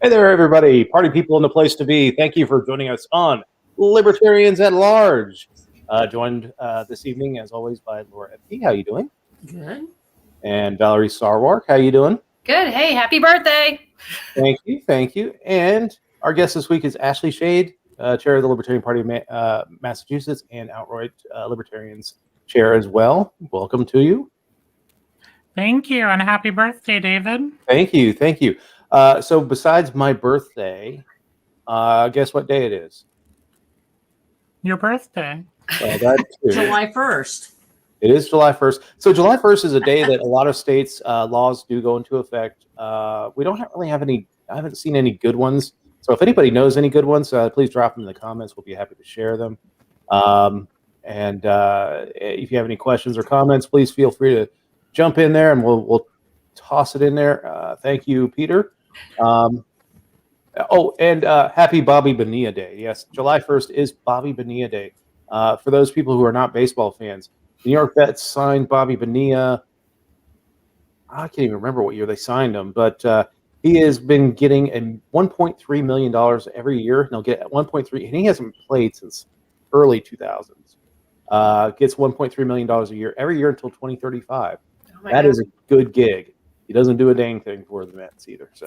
Hey there, everybody. Party people in the place to be. Thank you for joining us on Libertarians at Large. Joined this evening, as always, by Laura Epke. How you doing? Good. And Valerie Sarwark. How you doing? Good. Hey, happy birthday. Thank you. Thank you. And our guest this week is Ashley Shade, chair of the Libertarian Party of Massachusetts and outright Libertarians chair as well. Welcome to you. Thank you, and happy birthday, David. Thank you. Thank you. So besides my birthday, guess what day it is? Your birthday. Well, that too. July 1st. It is July 1st. So July 1st is a day that a lot of states' laws do go into effect. We don't really have any, I haven't seen any good ones. So if anybody knows any good ones, please drop them in the comments. We'll be happy to share them. And if you have any questions or comments, please feel free to jump in there and we'll toss it in there. Thank you, Peter. Happy Bobby Bonilla Day. Yes, July 1st is Bobby Bonilla Day. For those people who are not baseball fans, New York Mets signed Bobby Bonilla. I can't even remember what year they signed him, but he has been getting $1.3 million every year. And he'll get 1.3, and he hasn't played since early 2000s. Gets $1.3 million a year every year until 2035. Oh that is a good gig. He doesn't do a dang thing for the Mets either. So.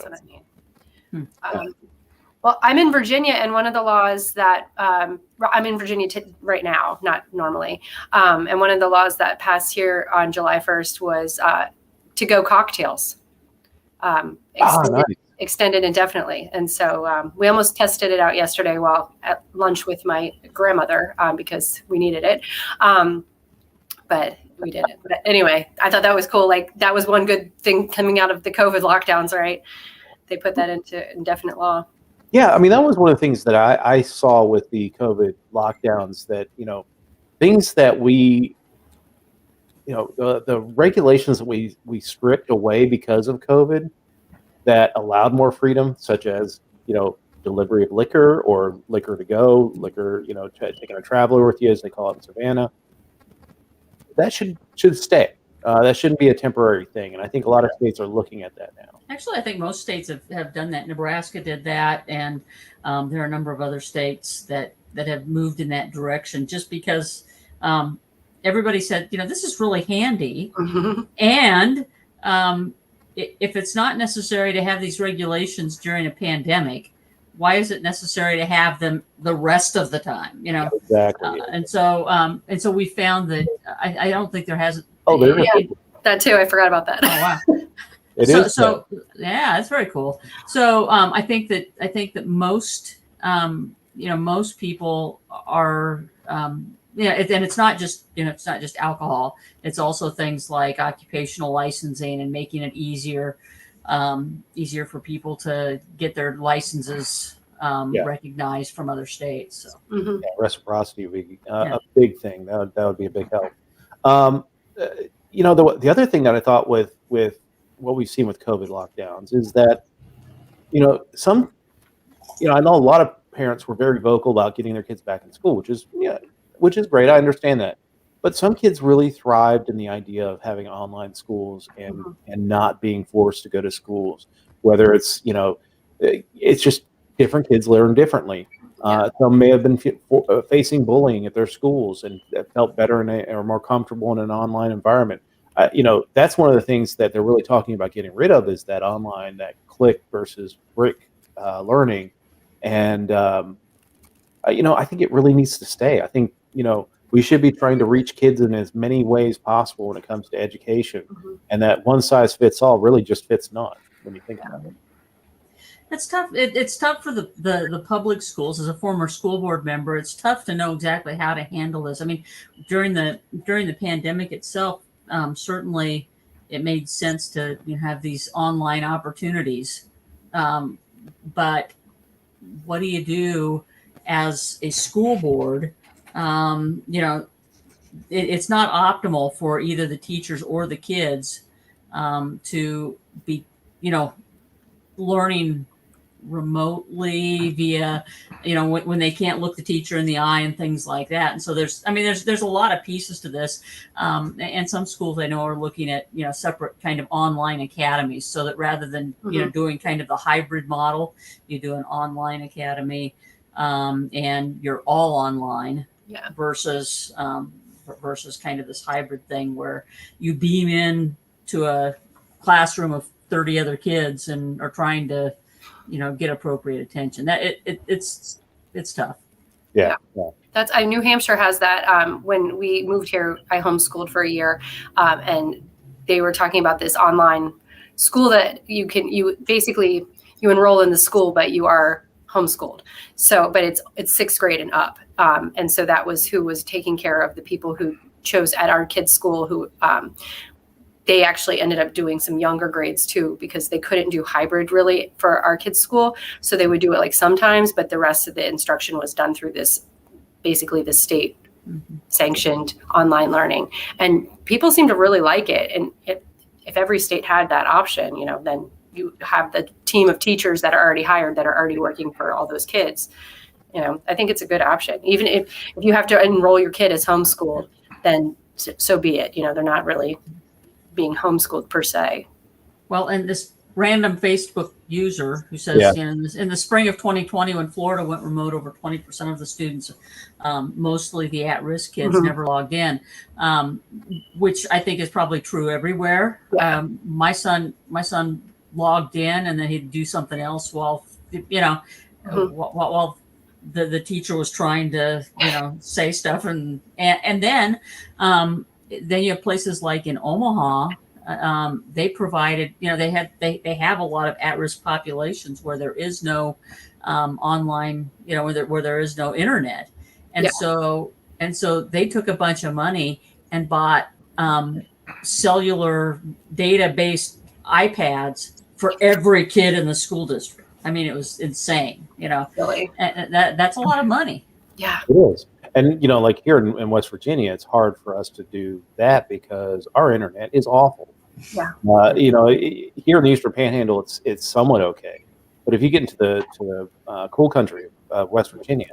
Well, I'm in Virginia, and one of the laws that I'm in Virginia right now, not normally, and one of the laws that passed here on July 1st was to-go cocktails, extended indefinitely. And so we almost tested it out yesterday while at lunch with my grandmother because we needed it, but we didn't. But anyway, I thought that was cool. Like, that was one good thing coming out of the COVID lockdowns, right? They put that into indefinite law. Yeah, I mean, that was one of the things that I saw with the COVID lockdowns, that, things that we, the regulations that we stripped away because of COVID that allowed more freedom, such as, delivery of liquor or liquor to go, liquor, taking a traveler with you, as they call it in Savannah. That should stay. That shouldn't be a temporary thing. And I think a lot of states are looking at that now. Actually, I think most states have done that. Nebraska did that. And there are a number of other states that have moved in that direction, just because everybody said, this is really handy. Mm-hmm. And if it's not necessary to have these regulations during a pandemic, why is it necessary to have them the rest of the time? Exactly. And so we found that I don't think there hasn't. Oh, there is. Yeah, that too. I forgot about that. Oh, wow. So yeah, that's very cool. So I think that most most people are and it's not just alcohol. It's also things like occupational licensing and making it easier for people to get their licenses recognized from other states. So. Mm-hmm. Reciprocity would be a big thing. That would be a big help. The other thing that I thought with what we've seen with COVID lockdowns is that, I know a lot of parents were very vocal about getting their kids back in school, which is great. I understand that. But some kids really thrived in the idea of having online schools and not being forced to go to schools, whether it's, it's just different kids learn differently. Some may have been facing bullying at their schools and felt better or more comfortable in an online environment. That's one of the things that they're really talking about getting rid of, is that online, that click versus brick learning. And, I think it really needs to stay. I think, we should be trying to reach kids in as many ways possible when it comes to education. Mm-hmm. And that one size fits all really just fits none when you think about it. It's tough. It's tough for the public schools. As a former school board member, it's tough to know exactly how to handle this. I mean, during the pandemic itself, certainly it made sense to have these online opportunities. But what do you do as a school board? It's not optimal for either the teachers or the kids to be, learning remotely via, when they can't look the teacher in the eye and things like that. And so there's a lot of pieces to this. And some schools I know are looking at, separate kind of online academies, so that rather than, doing kind of the hybrid model, you do an online academy, and you're all online versus kind of this hybrid thing where you beam in to a classroom of 30 other kids and are trying to, get appropriate attention. That it's tough. Yeah. That's New Hampshire has that. When we moved here, I homeschooled for a year, and they were talking about this online school that you basically enroll in the school, but you are homeschooled. So, but it's 6th grade and up. And so that was who was taking care of the people who chose at our kids' school, who they actually ended up doing some younger grades too, because they couldn't do hybrid really for our kids' school. So they would do it like sometimes, but the rest of the instruction was done through basically the state sanctioned online learning. And people seem to really like it. And if every state had that option, then you have the team of teachers that are already hired, that are already working for all those kids. I think it's a good option. Even if you have to enroll your kid as homeschooled, then so be it. They're not really being homeschooled per se. Well, and this random Facebook user who says, in the spring of 2020, when Florida went remote, over 20% of the students, mostly the at-risk kids, never logged in, which I think is probably true everywhere. Yeah. My son logged in, and then he'd do something else while while the teacher was trying to say stuff, and then you have places like in Omaha. They provided, they have a lot of at-risk populations where there is no online, where there is no internet, and so they took a bunch of money and bought cellular data-based iPads for every kid in the school district. I mean, it was insane, Really? and that's a lot of money. Yeah, it is. And like here in West Virginia, it's hard for us to do that because our internet is awful. Yeah. Here in the Eastern Panhandle, it's somewhat okay, but if you get into the cool country of West Virginia,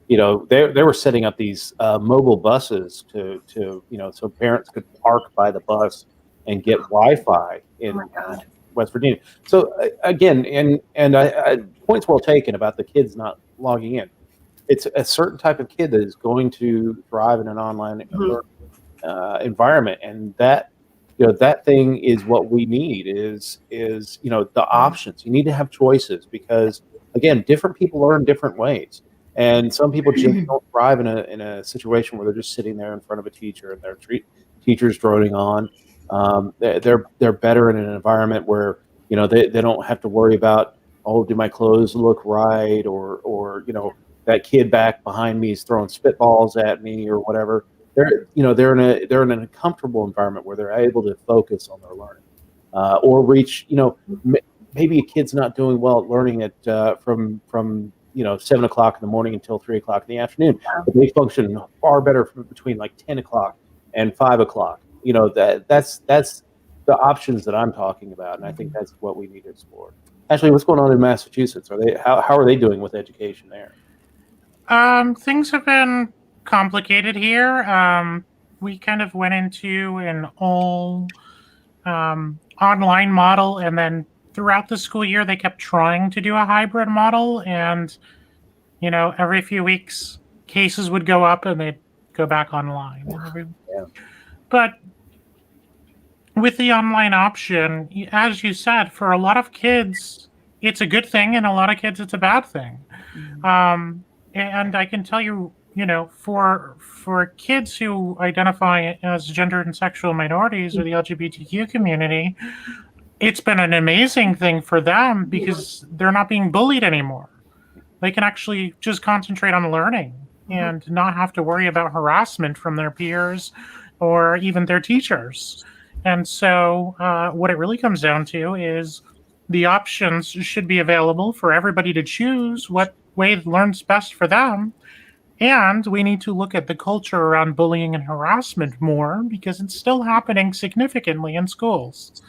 they were setting up these mobile buses to so parents could park by the bus and get Wi-Fi in West Virginia. So again, and I points well taken about the kids not logging in. It's a certain type of kid that is going to thrive in an online environment, and that that thing is what we need is the options. You need to have choices because again, different people learn different ways, and some people just don't thrive in a situation where they're just sitting there in front of a teacher and their teacher's droning on. They're better in an environment where they don't have to worry about, oh, do my clothes look right, or that kid back behind me is throwing spitballs at me or whatever. They're in a comfortable environment where they're able to focus on their learning, or reach. Maybe a kid's not doing well at learning at from 7 o'clock in the morning until 3 o'clock in the afternoon, but they function far better between like 10 o'clock and 5 o'clock. That's the options that I'm talking about, and I think that's what we need to explore. Actually, what's going on in Massachusetts? How are they doing with education there? Things have been complicated here. We kind of went into an all online model, and then throughout the school year, they kept trying to do a hybrid model, and every few weeks, cases would go up and they'd go back online. Yeah. But with the online option, as you said, for a lot of kids, it's a good thing, and a lot of kids, it's a bad thing. And I can tell you, for kids who identify as gender and sexual minorities or the LGBTQ community, it's been an amazing thing for them because they're not being bullied anymore. They can actually just concentrate on learning and not have to worry about harassment from their peers or even their teachers. And so what it really comes down to is the options should be available for everybody to choose what way learns best for them. And we need to look at the culture around bullying and harassment more because it's still happening significantly in schools.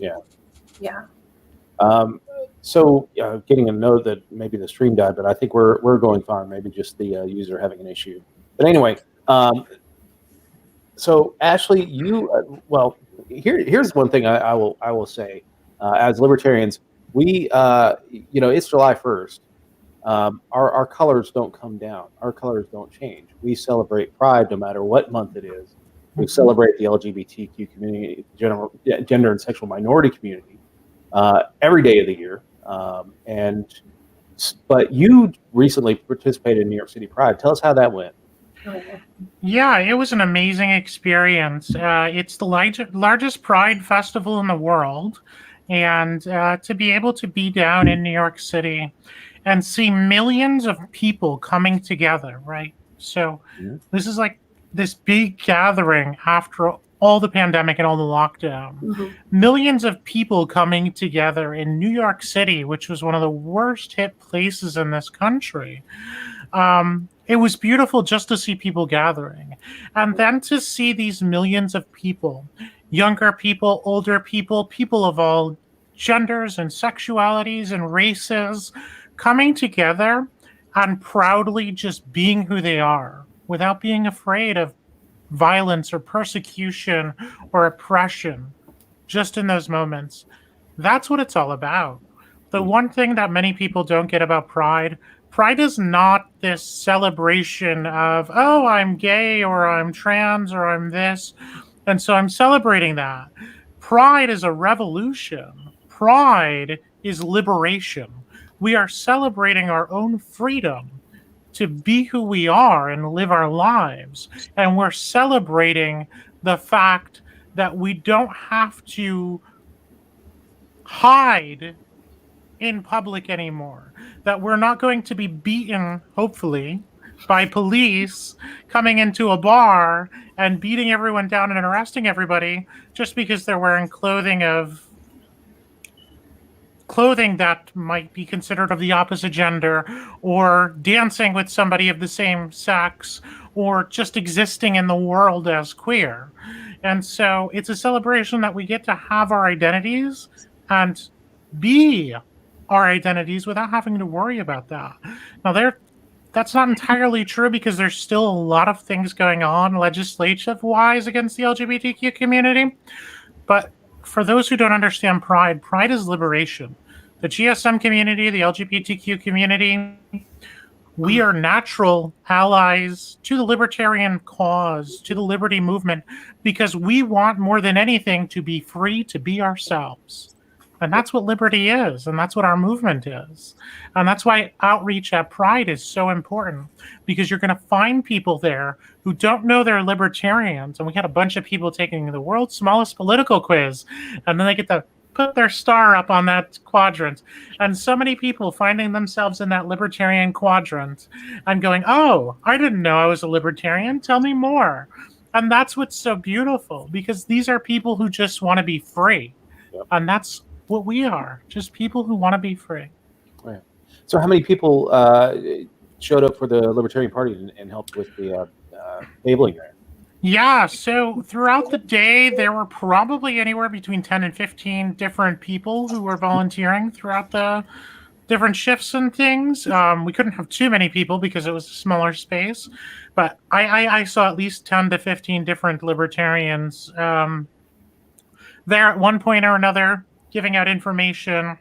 Yeah. Yeah. So getting a note that maybe the stream died, but I think we're going fine. Maybe just the user having an issue. But anyway, so Ashley, you here's one thing I will say. As libertarians, we it's July 1st. Our colors don't come down. Our colors don't change. We celebrate Pride no matter what month it is. We celebrate the LGBTQ community, gender and sexual minority community, every day of the year. But you recently participated in New York City Pride. Tell us how that went. Yeah, it was an amazing experience. It's the largest Pride festival in the world. And to be able to be down in New York City and see millions of people coming together, right? So this is like this big gathering after all the pandemic and all the lockdown. Mm-hmm. Millions of people coming together in New York City, which was one of the worst hit places in this country. It was beautiful just to see people gathering. And then to see these millions of people, younger people, older people, people of all genders and sexualities and races, coming together and proudly just being who they are without being afraid of violence or persecution or oppression, just in those moments. That's what it's all about. The one thing that many people don't get about Pride is not this celebration of, oh, I'm gay or I'm trans or I'm this, and so I'm celebrating that. Pride is a revolution. Pride is liberation. We are celebrating our own freedom to be who we are and live our lives. And we're celebrating the fact that we don't have to hide in public anymore, that we're not going to be beaten, hopefully, by police coming into a bar and beating everyone down and arresting everybody just because they're wearing clothing that might be considered of the opposite gender, or dancing with somebody of the same sex, or just existing in the world as queer. And so it's a celebration that we get to have our identities and be our identities without having to worry about that. Now, that's not entirely true because there's still a lot of things going on legislative-wise against the LGBTQ community. But for those who don't understand Pride is liberation. The GSM community, the LGBTQ community, we are natural allies to the libertarian cause, to the liberty movement, because we want more than anything to be free to be ourselves. And that's what liberty is, and that's what our movement is. And that's why outreach at Pride is so important, because you're going to find people there who don't know they're libertarians. And we had a bunch of people taking the world's smallest political quiz, and then they get to put their star up on that quadrant. And so many people finding themselves in that libertarian quadrant and going, oh, I didn't know I was a libertarian. Tell me more. And that's what's so beautiful, because these are people who just want to be free. Yep. And that's what we are, just people who want to be free. Right. So how many people showed up for the Libertarian Party and helped with the tabling there? Yeah, so throughout the day, there were probably anywhere between 10 and 15 different people who were volunteering throughout the different shifts and things. We couldn't have too many people because it was a smaller space, but I saw at least 10 to 15 different libertarians there at one point or another, giving out information,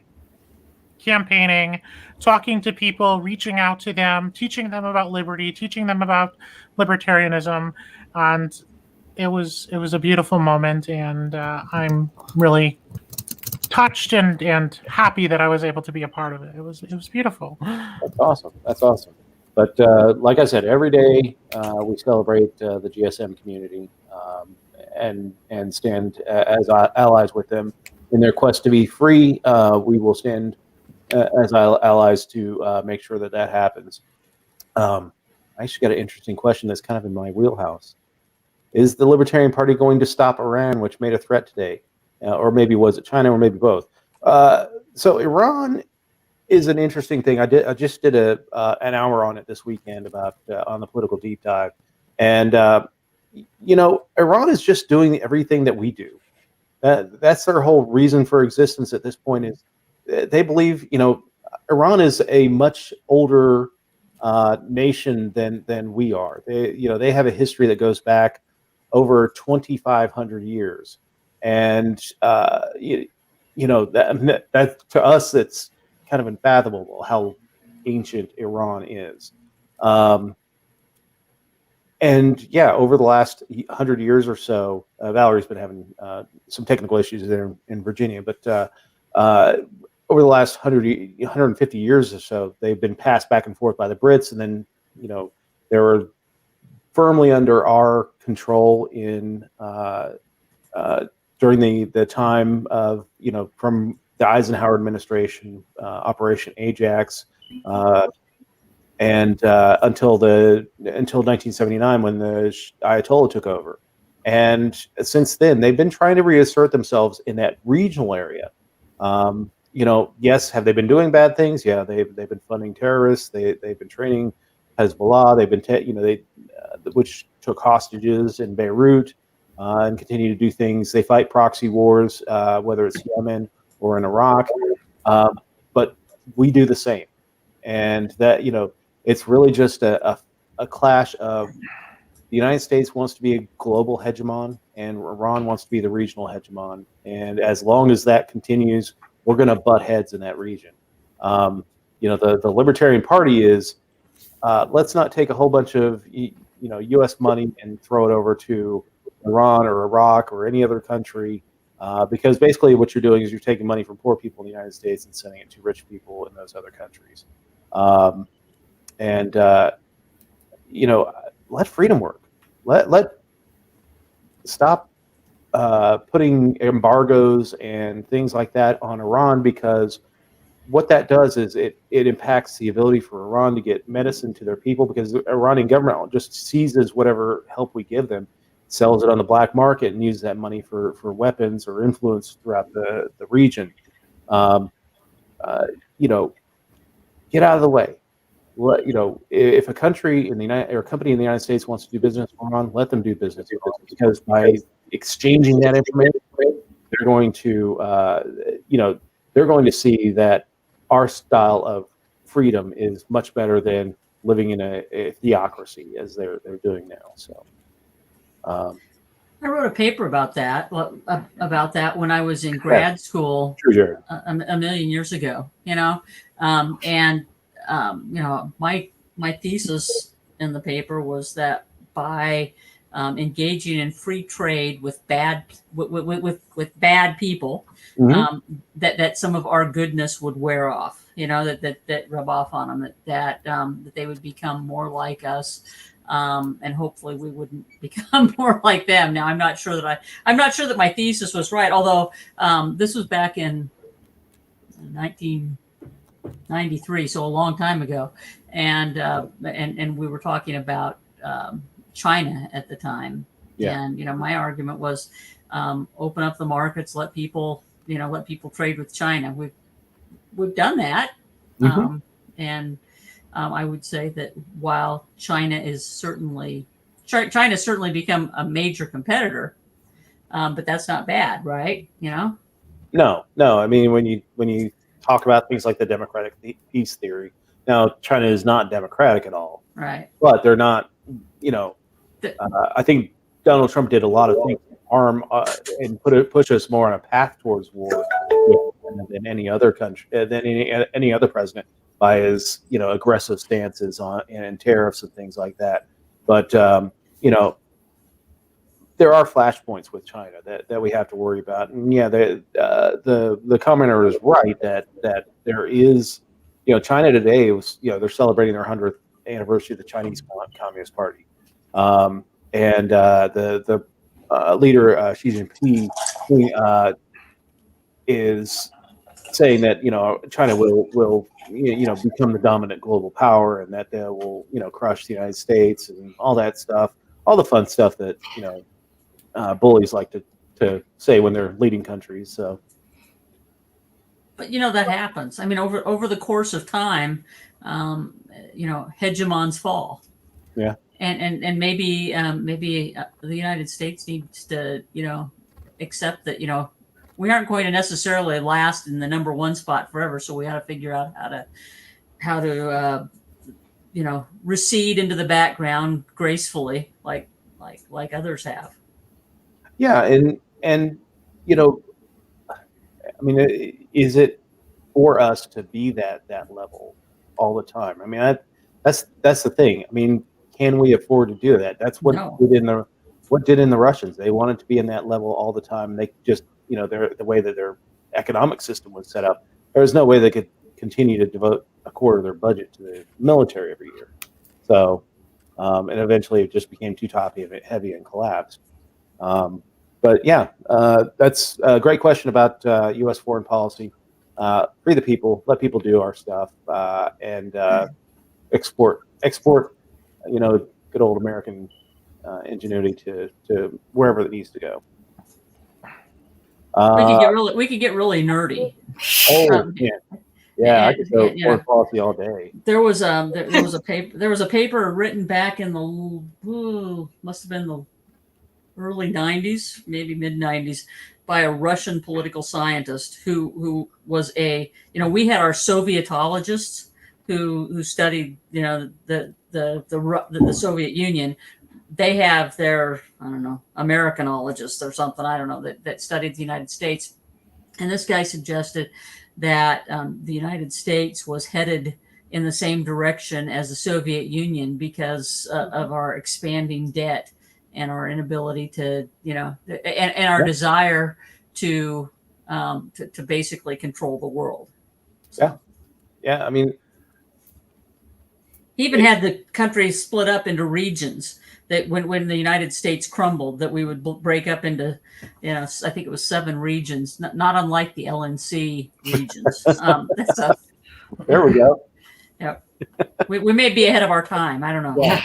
campaigning, talking to people, reaching out to them, teaching them about liberty, teaching them about libertarianism. And it was a beautiful moment, and I'm really touched and happy that I was able to be a part of it. It was beautiful. That's awesome. That's awesome. But like I said, every day we celebrate the GSM community and stand as allies with them in their quest to be free. We will stand as allies to make sure that happens. I actually got an interesting question that's kind of in my wheelhouse. Is the Libertarian Party going to stop Iran, which made a threat today? Or maybe was it China, or maybe both? So Iran is an interesting thing. I just did an hour on it this weekend about on the political deep dive. And, Iran is just doing everything that we do. That's their whole reason for existence at this point, is they believe, Iran is a much older nation than we are. They have a history that goes back over 2,500 years, and that to us, it's kind of unfathomable how ancient Iran is. And yeah, over the last 100 years or so, Valerie's been having some technical issues there in Virginia, but over the last 150 years or so, they've been passed back and forth by the Brits, and then they were firmly under our control in during the time of from the Eisenhower administration, Operation Ajax. And until 1979, when the Ayatollah took over, and since then they've been trying to reassert themselves in that regional area. Yes, have they been doing bad things? Yeah, they've been funding terrorists. They've been training Hezbollah. They've been which took hostages in Beirut and continue to do things. They fight proxy wars, whether it's Yemen or in Iraq, but we do the same, and that it's really just a clash of the United States wants to be a global hegemon and Iran wants to be the regional hegemon. And as long as that continues, we're going to butt heads in that region. The Libertarian Party is, let's not take a whole bunch of U.S. money and throw it over to Iran or Iraq or any other country, because basically what you're doing is you're taking money from poor people in the United States and sending it to rich people in those other countries. Let freedom work. Let stop putting embargoes and things like that on Iran, because what that does is it impacts the ability for Iran to get medicine to their people, because the Iranian government just seizes whatever help we give them, sells it on the black market, and uses that money for weapons or influence throughout the region. Get out of the way. If a country in the a company in the United States wants to do business with Iran, let them do business, because by exchanging that information, they're going to, they're going to see that our style of freedom is much better than living in a theocracy as they're doing now. So, I wrote a paper about that when I was in grad school. True, Jared. A million years ago. My thesis in the paper was that by engaging in free trade with bad people, Mm-hmm. that some of our goodness would wear off. That rub off on them. That they would become more like us, and hopefully we wouldn't become more like them. Now I'm not sure that my thesis was right. Although this was back in 1993, so a long time ago, and we were talking about China at the time. Yeah. And my argument was open up the markets, let people trade with China. We've done that. Mm-hmm. I would say that while China's certainly become a major competitor, but that's not bad, right? No. I mean, when you talk about things like the democratic peace theory, now China is not democratic at all, right? But they're not. I think Donald Trump did a lot of things to harm and push us more on a path towards war than any other country, than any other president, by his aggressive stances on and tariffs and things like that. But there are flashpoints with China that we have to worry about. And yeah, the commenter is right that there is, China today was, they're celebrating their 100th anniversary of the Chinese Communist Party, and the leader Xi Jinping is saying that China will become the dominant global power, and that they will crush the United States and all that stuff, all the fun stuff that bullies like to say when they're leading countries. So, but that happens. I mean, over the course of time, hegemons fall. Yeah, and maybe the United States needs to accept that we aren't going to necessarily last in the number one spot forever. So we got to figure out how to recede into the background gracefully, like others have. Yeah, and I mean, is it for us to be that level all the time? I mean, that's the thing. I mean, can we afford to do that? That's what did in the Russians. They wanted to be in that level all the time. They just, the way that their economic system was set up, there was no way they could continue to devote a quarter of their budget to the military every year. So, and eventually it just became too top heavy and collapsed. But yeah, that's a great question about U.S. foreign policy. Free the people, let people do our stuff, and export, good old American ingenuity to wherever it needs to go. We could get really nerdy. Oh yeah, I could go foreign policy all day. There was a paper written back in the must have been the early 90s, maybe mid 90s, by a Russian political scientist who was we had our Sovietologists who studied the Soviet Union. They have their Americanologists or something, I don't know, that studied the United States. And this guy suggested that the United States was headed in the same direction as the Soviet Union because of our expanding debt and our inability to, and our desire to basically control the world. So. Yeah. I mean, he even had the country split up into regions. That when the United States crumbled, that we would break up into, I think it was 7 regions, not unlike the LNC regions. There we go. Yeah, we may be ahead of our time. I don't know. Yeah,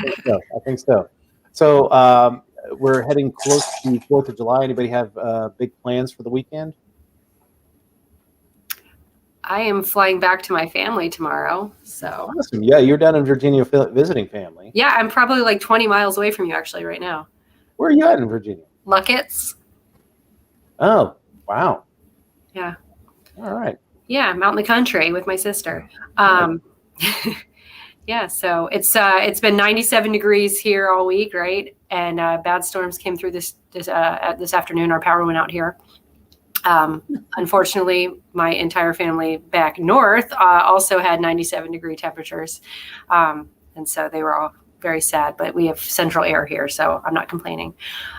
I think so. So we're heading close to 4th of July. Anybody have big plans for the weekend? I am flying back to my family tomorrow. So awesome. Yeah, you're down in Virginia visiting family. Yeah, I'm probably like 20 miles away from you actually right now. Where are you at in Virginia? Luckett's. Oh, wow. Yeah. All right. Yeah, I'm out in the country with my sister. Yeah, so it's been 97 degrees here all week, right? And bad storms came through this afternoon. Our power went out here. Unfortunately, my entire family back north also had 97-degree temperatures. And so they were all very sad, but we have central air here, so I'm not complaining.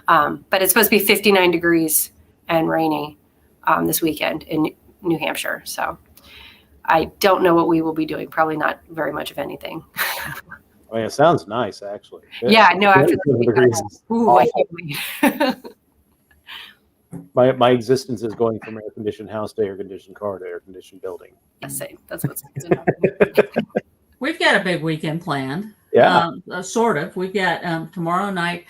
But it's supposed to be 59 degrees and rainy this weekend in New Hampshire. So I don't know what we will be doing. Probably not very much of anything. I mean, it sounds nice, actually. Yeah, no, after the week, I can't wait. My existence is going from air-conditioned house to air-conditioned car to air-conditioned building. Yeah, same. That's what's going to happen. We've got a big weekend planned. Yeah. Sort of. We've got tomorrow night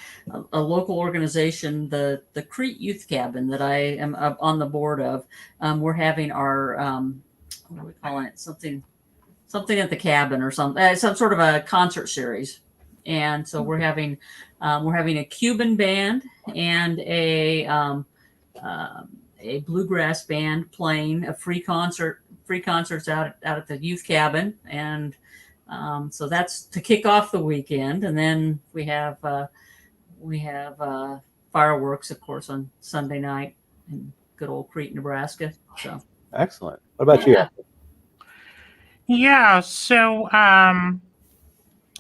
a local organization, the Crete Youth Cabin that I am on the board of. We're having our what are we calling it? Something at the cabin or some sort of a concert series. And so we're having a Cuban band and a bluegrass band playing a free concerts out at the youth cabin, and so that's to kick off the weekend. And then we have fireworks, of course, on Sunday night in good old Crete, Nebraska. So excellent. What about you? Yeah, so I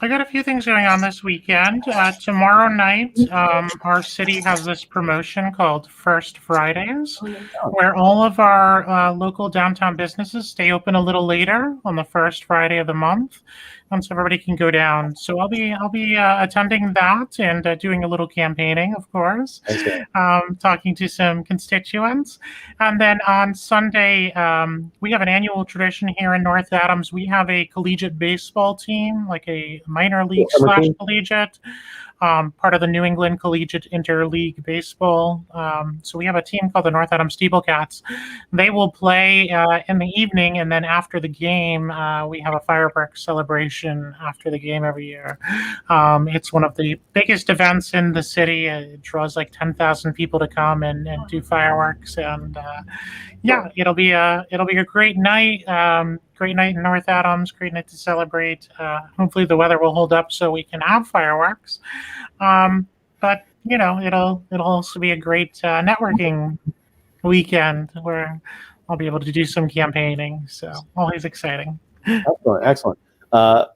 got a few things going on this weekend. Tomorrow night, our city has this promotion called First Fridays, where all of our local downtown businesses stay open a little later on the first Friday of the month, and so everybody can go down. So I'll be attending that and doing a little campaigning, of course, talking to some constituents. And then on Sunday, we have an annual tradition here in North Adams. We have a collegiate baseball team, like a minor league / collegiate. part of the New England Collegiate Interleague Baseball. So we have a team called the North Adams Steeplecats. They will play in the evening, and then after the game, we have a fireworks celebration after the game every year. It's one of the biggest events in the city. It draws like 10,000 people to come and do fireworks, and yeah, it'll be a great night. Great night in North Adams. Great night to celebrate. Hopefully the weather will hold up so we can have fireworks. But you know, it'll also be a great networking weekend where I'll be able to do some campaigning. So always exciting. Excellent.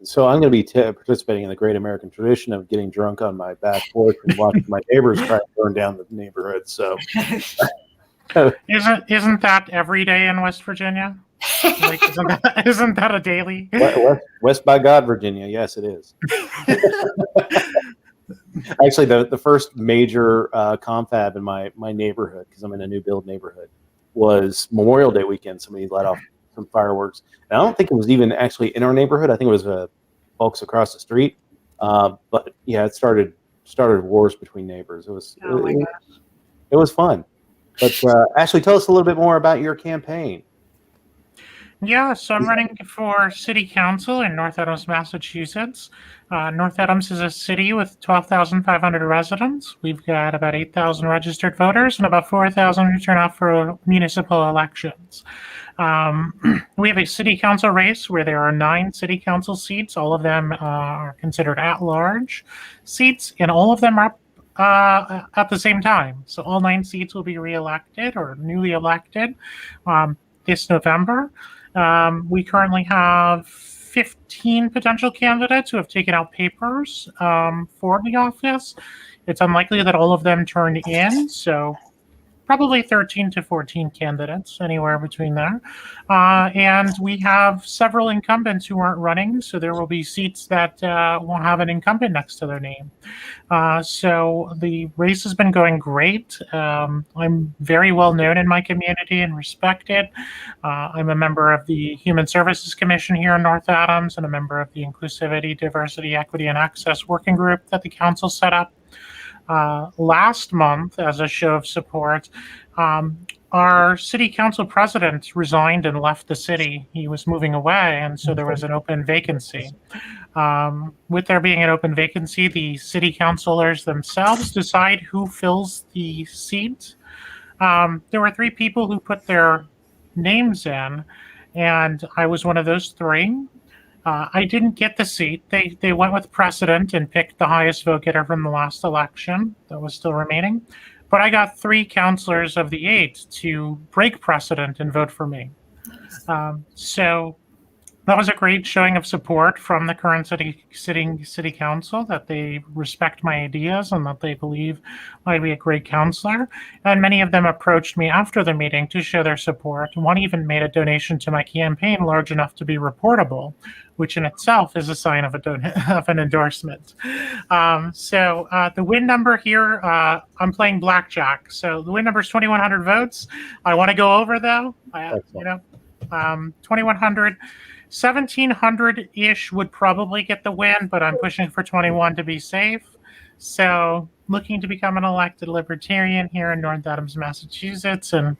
So I'm going to be participating in the great American tradition of getting drunk on my back porch and watching my neighbors try to burn down the neighborhood. So isn't that every day in West Virginia? Like, isn't that a daily? West by God, Virginia. Yes, it is. Actually, the first major confab in my neighborhood, because I'm in a new build neighborhood, was Memorial Day weekend. Somebody let off some fireworks. And I don't think it was even actually in our neighborhood. I think it was folks across the street. But yeah, it started wars between neighbors. It was fun. But Ashley, tell us a little bit more about your campaign. Yeah, so I'm running for city council in North Adams, Massachusetts. North Adams is a city with 12,500 residents. We've got about 8,000 registered voters and about 4,000 who turn out for municipal elections. We have a city council race where there are 9 city council seats. All of them are considered at-large seats, and all of them are at the same time. So all 9 seats will be re-elected or newly elected this November. We currently have 15 potential candidates who have taken out papers for the office. It's unlikely that all of them turn in, so probably 13 to 14 candidates, anywhere between there. And we have several incumbents who aren't running, so there will be seats that won't have an incumbent next to their name. So the race has been going great. I'm very well known in my community and respected. I'm a member of the Human Services Commission here in North Adams and a member of the Inclusivity, Diversity, Equity, and Access Working Group that the council set up. Last month, as a show of support, our city council president resigned and left the city. He was moving away, and so there was an open vacancy. With there being an open vacancy, the city councilors themselves decide who fills the seat. There were 3 people who put their names in, and I was one of those 3. I didn't get the seat. They went with precedent and picked the highest vote getter from the last election that was still remaining. But I got 3 councilors of the 8 to break precedent and vote for me. So that was a great showing of support from the current city council, that they respect my ideas and that they believe I'd be a great councilor. And many of them approached me after the meeting to show their support. One even made a donation to my campaign large enough to be reportable, which in itself is a sign of an endorsement. So the win number here, I'm playing blackjack. So the win number is 2,100 votes. I want to go over though. 2,100. 1,700-ish would probably get the win, but I'm pushing for 21 to be safe. So looking to become an elected Libertarian here in North Adams, Massachusetts, and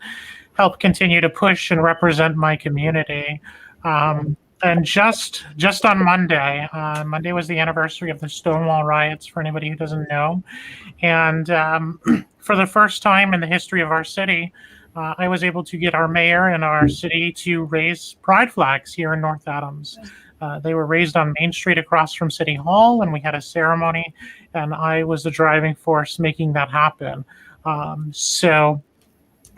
help continue to push and represent my community. And just on Monday, Monday was the anniversary of the Stonewall riots, for anybody who doesn't know. And for the first time in the history of our city, I was able to get our mayor and our city to raise pride flags here in North Adams. They were raised on Main Street across from City Hall, and we had a ceremony, and I was the driving force making that happen. So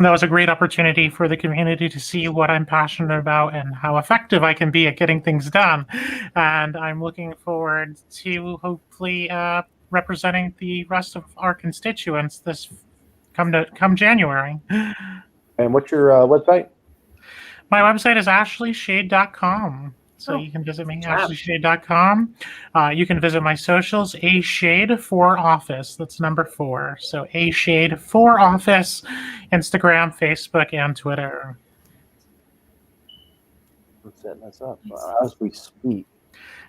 that was a great opportunity for the community to see what I'm passionate about and how effective I can be at getting things done. And I'm looking forward to hopefully representing the rest of our constituents this come January. And what's your website? My website is ashleyshade.com. So you can visit me, ashleyshade.com. You can visit my socials, ashade4office. That's number 4. So ashade4office, Instagram, Facebook, and Twitter. I'm setting this up as we speak.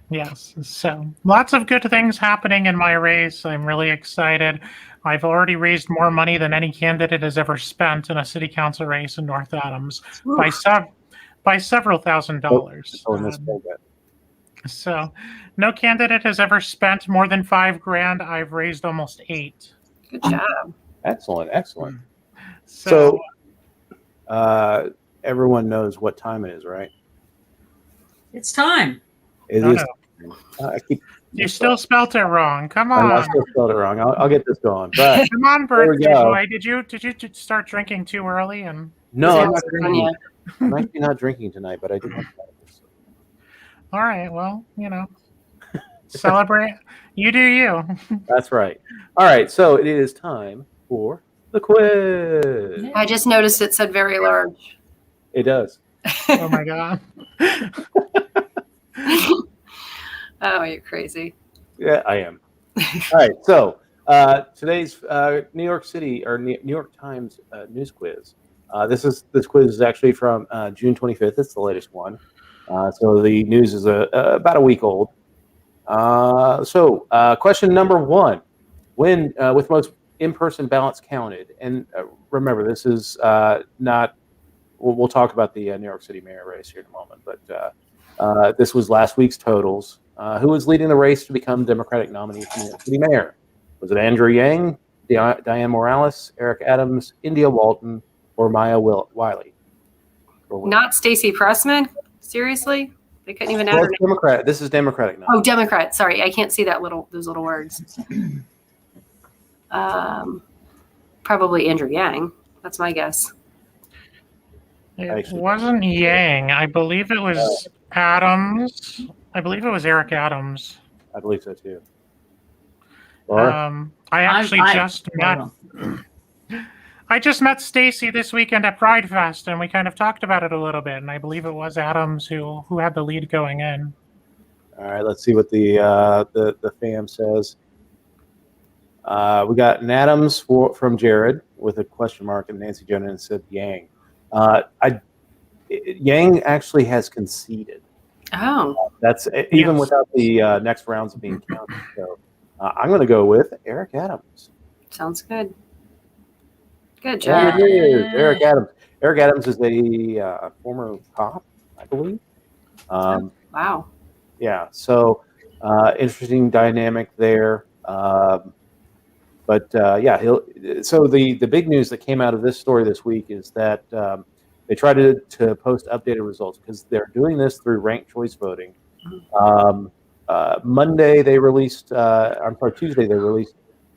Yes. So lots of good things happening in my race. I'm really excited. I've already raised more money than any candidate has ever spent in a city council race in North Adams by several $1,000s. Oh, in this program. So no candidate has ever spent more than $5,000. I've raised almost $8,000. Good job. Excellent. So Everyone knows what time it is, right? It's time. It No, is. no. You still spelt it wrong. Come I on. still spelled it wrong. I'll get this going. But Come on, there we birthday go. boy. Did you start drinking too early? And No, I'm Is not it drinking. Sonia? I'm actually not drinking tonight, but I do want to. all right, well, celebrate. You do you. That's right. All right, so it is time for the quiz. I just noticed it said very large. It does. Oh my god. Oh, you're crazy. Yeah, I am. All right, so today's New York City or New York Times news quiz. This quiz is actually from June 25th. It's the latest one. So the news is about a week old. So question number 1: When with most in-person ballots counted, and remember this is not. We'll talk about the New York City mayor race here in a moment, but this was last week's totals. Who was leading the race to become Democratic nominee for New York City mayor? Was it Andrew Yang, Diane Morales, Eric Adams, India Walton, or Maya Wiley? Not Stacey Pressman? Seriously? They couldn't even add her name. Democrat. This is Democratic now. Oh, Democrat. Sorry, I can't see those little words. Probably Andrew Yang. That's my guess. It wasn't Yang. I believe it was Adams. I believe it was Eric Adams. I believe so too. Laura? I just met Stacy this weekend at Pride Fest, and we kind of talked about it a little bit. And I believe it was Adams who had the lead going in. All right, let's see what the fam says. We got an Adams from Jared with a question mark, and Nancy Jones said Yang. Yang actually has conceded. Oh, That's even without the next rounds being counted. So I'm going to go with Eric Adams. sounds good. Good job. There it is, Eric Adams. Eric Adams is a former cop, I believe. Wow. Yeah, so interesting dynamic there. But so the big news that came out of this story this week is that they tried to post updated results because they're doing this through ranked choice voting. Tuesday they released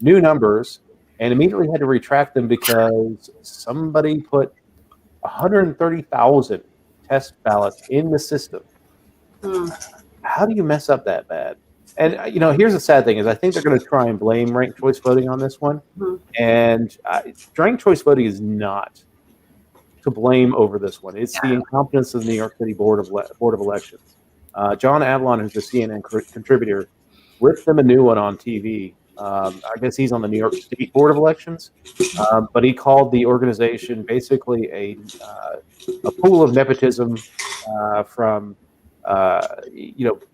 new numbers and immediately had to retract them because somebody put 130,000 test ballots in the system. How do you mess up that bad? And here's the sad thing is I think they're going to try and blame ranked choice voting on this one. And ranked choice voting is not to blame over this one. It's the incompetence of the New York City Board of Elections. John Avalon, who's a CNN contributor, ripped them a new one on TV. I guess he's on the New York State Board of Elections, but he called the organization basically a pool of nepotism from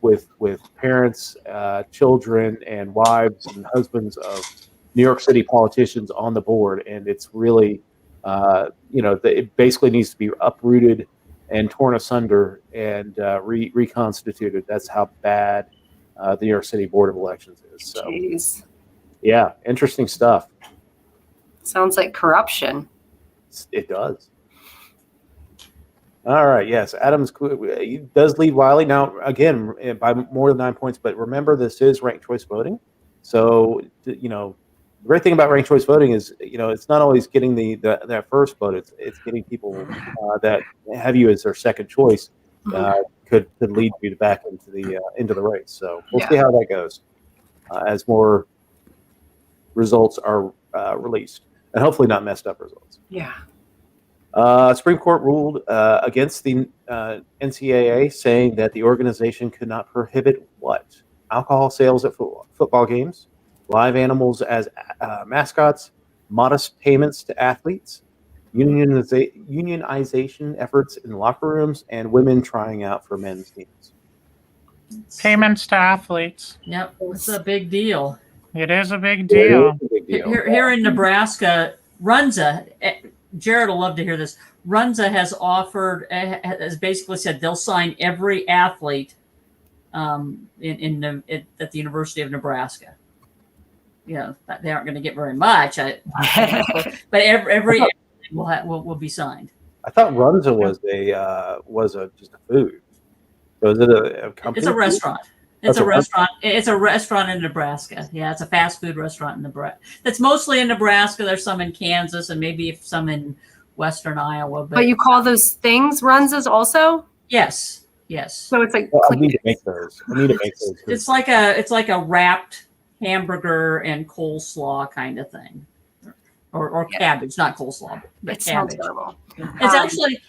with parents, children, and wives and husbands of New York City politicians on the board, and it's really it basically needs to be uprooted and torn asunder and reconstituted. That's how bad the New York City Board of Elections is. So, Jeez. Yeah, interesting stuff. Sounds like corruption. It does. All right. Yes, Adams he does lead Wiley now again by more than 9 points. But remember, this is ranked choice voting. So the great thing about ranked choice voting is it's not always getting that first vote. It's getting people that have you as their second choice could lead you back into the race. So we'll see how that goes as more results are released, and hopefully not messed up results. Yeah. Supreme Court ruled against the NCAA, saying that the organization could not prohibit what? Alcohol sales at football games, live animals as mascots, modest payments to athletes, unionization efforts in locker rooms, and women trying out for men's teams. Payments to athletes. Yep, it's a big deal. It is a big deal. Here in Nebraska, Runza, Jared will love to hear this. Runza has has basically said they'll sign every athlete at the University of Nebraska. You know, they aren't going to get very much, but every athlete will be signed. I thought Runza was just a food. So is it a company? It's a restaurant. It's a restaurant. It's a restaurant in Nebraska. Yeah, it's a fast food restaurant in Nebraska. That's mostly in Nebraska. There's some in Kansas and maybe some in western Iowa. But you call those things Runzas also? Yes. So it's like I need to make those. It's like a wrapped hamburger and coleslaw kind of thing, or cabbage, not coleslaw, but it sounds cabbage. terrible.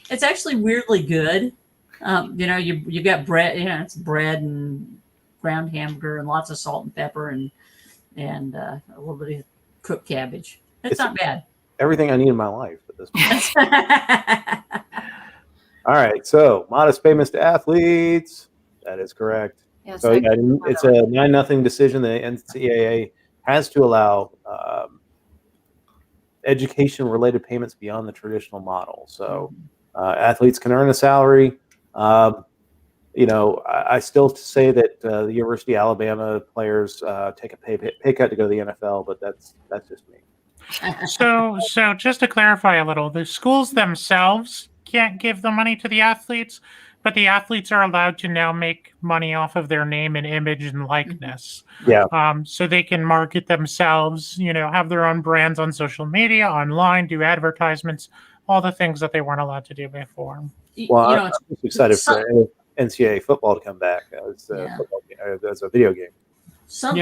It's actually weirdly good. You know, you've got bread. You know, it's bread and ground hamburger and lots of salt and pepper and a little bit of cooked cabbage. It's not bad. Everything I need in my life at this point. All right, so modest payments to athletes. That is correct. Yes, So it's a 9-0 decision. The NCAA has to allow education-related payments beyond the traditional model. So athletes can earn a salary. You know, I still say that the University of Alabama players take a pay cut to go to the NFL, but that's just me. So just to clarify a little, the schools themselves can't give the money to the athletes, but the athletes are allowed to now make money off of their name and image and likeness. Yeah. So they can market themselves, you know, have their own brands on social media, online, do advertisements, all the things that they weren't allowed to do before. Well, I'm excited for NCAA football to come back as a video game. Some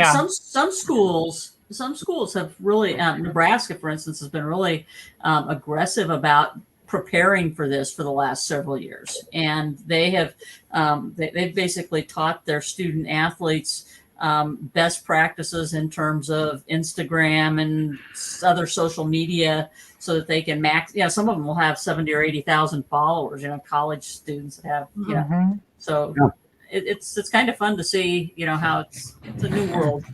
schools have really, Nebraska, for instance, has been really aggressive about preparing for this for the last several years, and they have they've basically taught their student athletes best practices in terms of Instagram and other social media, so that they can max. You know, some of them will have 70 or 80,000 followers. You know, college students that have. You know, so it's kind of fun to see. You know how it's a new world.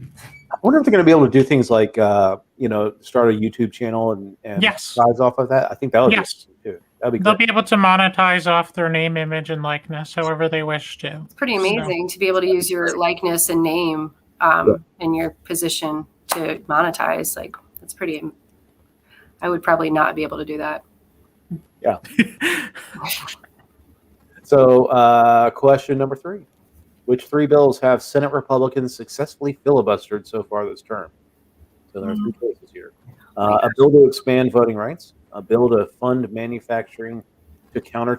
I wonder if they're going to be able to do things like, you know, start a YouTube channel and size off of that. I think that would be too. That'd be They'll be able to monetize off their name, image, and likeness however they wish to. It's pretty amazing to be able to use your likeness and name in your position to monetize. Like, that's pretty. I would probably not be able to do that. Yeah. So, question number 3. Which 3 bills have Senate Republicans successfully filibustered so far this term? So there are 3 choices here. A bill to expand voting rights, a bill to fund manufacturing to counter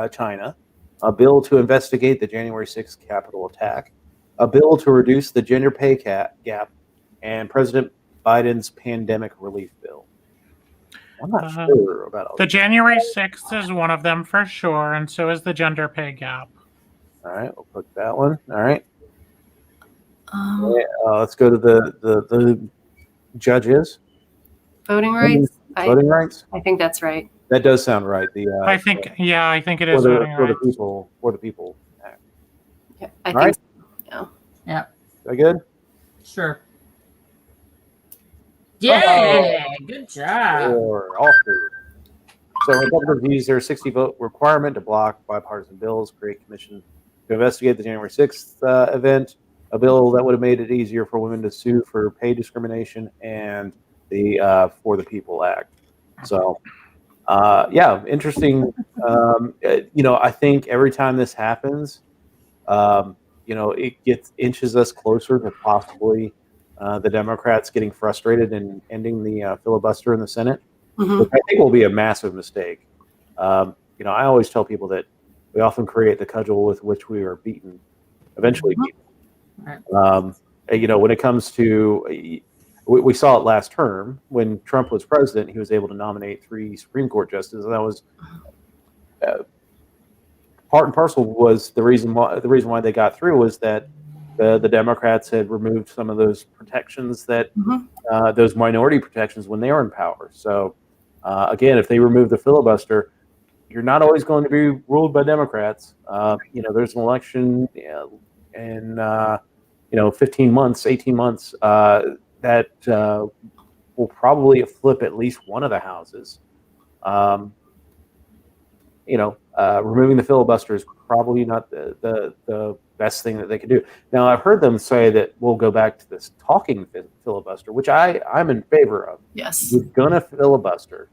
China, a bill to investigate the January 6th Capitol attack, a bill to reduce the gender pay gap, and President Biden's pandemic relief bill. I'm not sure about all the January 6th is one of them for sure, and so is the gender pay gap. All right, we'll put that one. All right. Let's go to the judges. Voting rights. Voting rights. I think that's right. That does sound right. I think it is voting rights. For the people. Act. Yeah, I think. So. Yeah. Is that good? Sure. Yeah. Good job. Or all 3. So Republicans use their 60-vote requirement to block bipartisan bills, create commission to investigate the January 6th event, a bill that would have made it easier for women to sue for pay discrimination, and the For the People Act. So, interesting. You know, I think every time this happens, you know, it inches us closer to possibly the Democrats getting frustrated and ending the filibuster in the Senate, which I think will be a massive mistake. You know, I always tell people that we often create the cudgel with which we are eventually beaten. You know, when it comes to, we saw it last term when Trump was president, he was able to nominate 3 Supreme Court justices, and that was part and parcel was the reason why they got through was that the Democrats had removed some of those protections that those minority protections when they were in power. So again, if they remove the filibuster, you're not always going to be ruled by Democrats. You know, there's an election in 15 months, 18 months, that will probably flip at least one of the houses. Removing the filibuster is probably not the best thing that they could do. Now, I've heard them say that we'll go back to this talking filibuster, which I'm in favor of. Yes. You're gonna filibuster.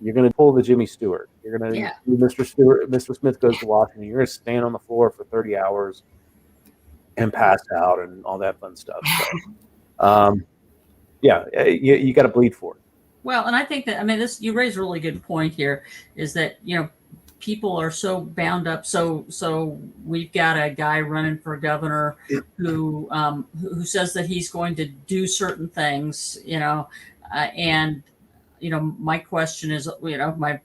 You're gonna pull the Jimmy Stewart. You're gonna do Mr. Smith goes to Washington. You're gonna stand on the floor for 30 hours and pass out and all that fun stuff. So, you got to bleed for it. Well, and I think that, you raise a really good point here, is that, people are so bound up. So we've got a guy running for governor who says that he's going to do certain things, and, my question is, my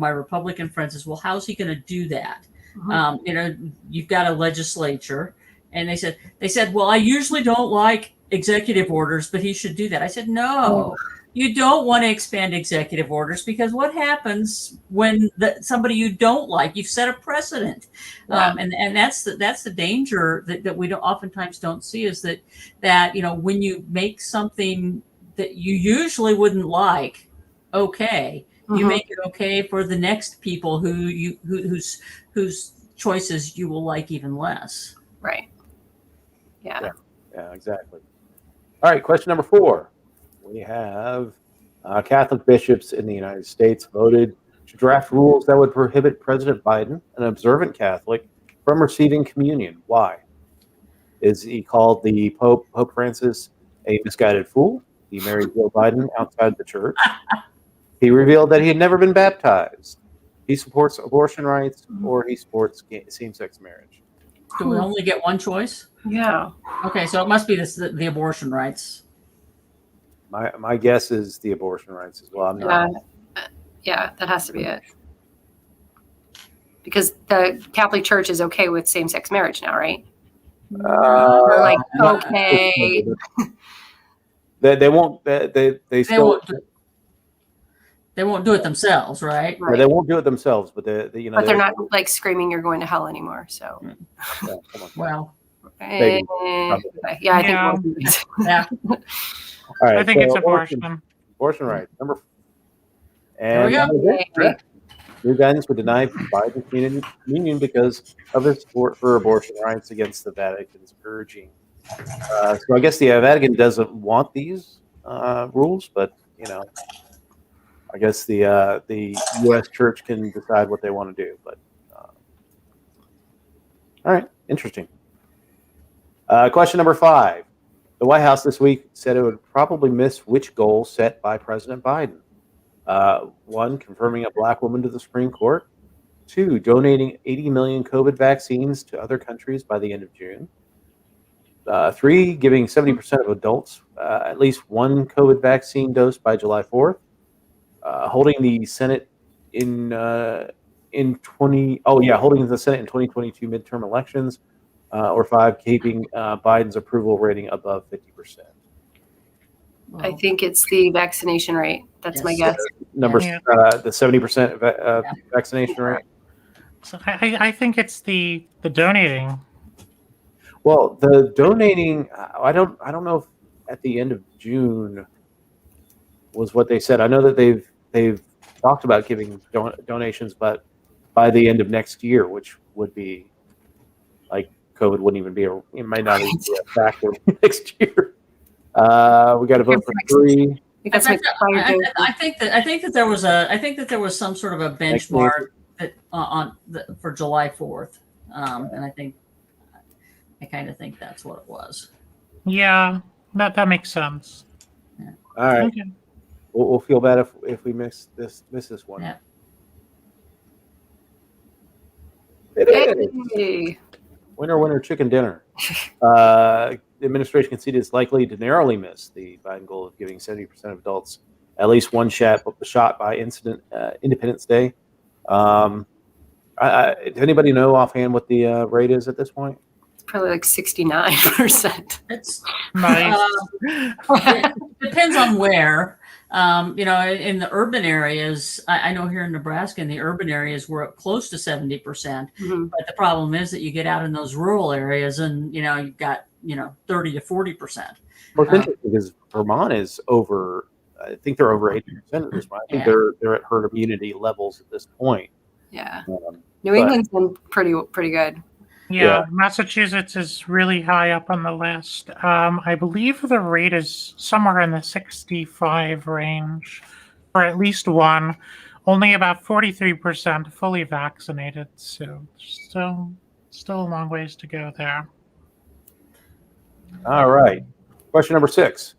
Republican friends is, well, how's he going to do that? Mm-hmm. You've got a legislature, and they said, well, I usually don't like executive orders, but he should do that. I said, no. You don't want to expand executive orders, because what happens when somebody you don't like, you've set a precedent. Yeah. And that's the danger that we oftentimes don't see, is that when you make something that you usually wouldn't like, okay, you make it okay for the next people whose choices you will like even less. Right. Yeah, exactly. All right, question number 4. We have Catholic bishops in the United States voted to draft rules that would prohibit President Biden, an observant Catholic, from receiving communion. Why? Is he called the Pope Francis a misguided fool? He married Joe Biden outside the church. He revealed that he had never been baptized. He supports abortion rights, or he supports same-sex marriage. Do we only get one choice? Yeah. Okay, so it must be the abortion rights. My guess is the abortion rights as well. I'm not. Yeah, that has to be it. Because the Catholic Church is okay with same-sex marriage now, right? They're like, okay. They won't. They still. They won't do it themselves, right? Yeah, they won't do it themselves, but But they're not like screaming you're going to hell anymore. So. Yeah, come on. Well. I think. Yeah. All right, I think it's abortion. Abortion rights. Number 4. And there we go. New guidance would deny Biden communion because of his support for abortion rights against the Vatican's urging. So I guess the Vatican doesn't want these rules, but I guess the U.S. Church can decide what they want to do. But all right, interesting. Question number 5. The White House this week said it would probably miss which goal set by President Biden. 1, confirming a black woman to the Supreme Court. 2, donating 80 million COVID vaccines to other countries by the end of June. 3, giving 70% of adults at least one COVID vaccine dose by July 4th. Holding the Senate in 2022 midterm elections. Or 5, keeping Biden's approval rating above 50%. I think it's the vaccination rate. That's my guess. The 70% vaccination rate. So I think it's the donating. Well, the donating, I don't know if at the end of June was what they said. I know that they've talked about giving donations, but by the end of next year, which would be like COVID wouldn't even be it might not even be a factor next year. We got to vote for 3. I think that there was some sort of a benchmark for July 4th, and I kind of think that's what it was. Yeah, that makes sense. Yeah. All right, okay. We'll feel bad if we miss this one. Yeah. Hey. Winner, chicken dinner. The administration conceded it's likely to narrowly miss the Biden goal of giving 70% of adults at least one shot by Independence Day. Does anybody know offhand what the rate is at this point? It's probably like 69%. It's nice. It depends on where. In the urban areas, I know here in Nebraska, in the urban areas, we're up close to 70%. Mm-hmm. But the problem is that you get out in those rural areas and, you've got, 30 to 40%. Well, it's interesting because Vermont is over, I think they're over 80% at this point. I think they're at herd immunity levels at this point. Yeah. New England's been pretty good. Yeah, Massachusetts is really high up on the list. I believe the rate is somewhere in the 65 range for at least one. Only about 43% fully vaccinated, so still a long ways to go there. All right. Question number 6.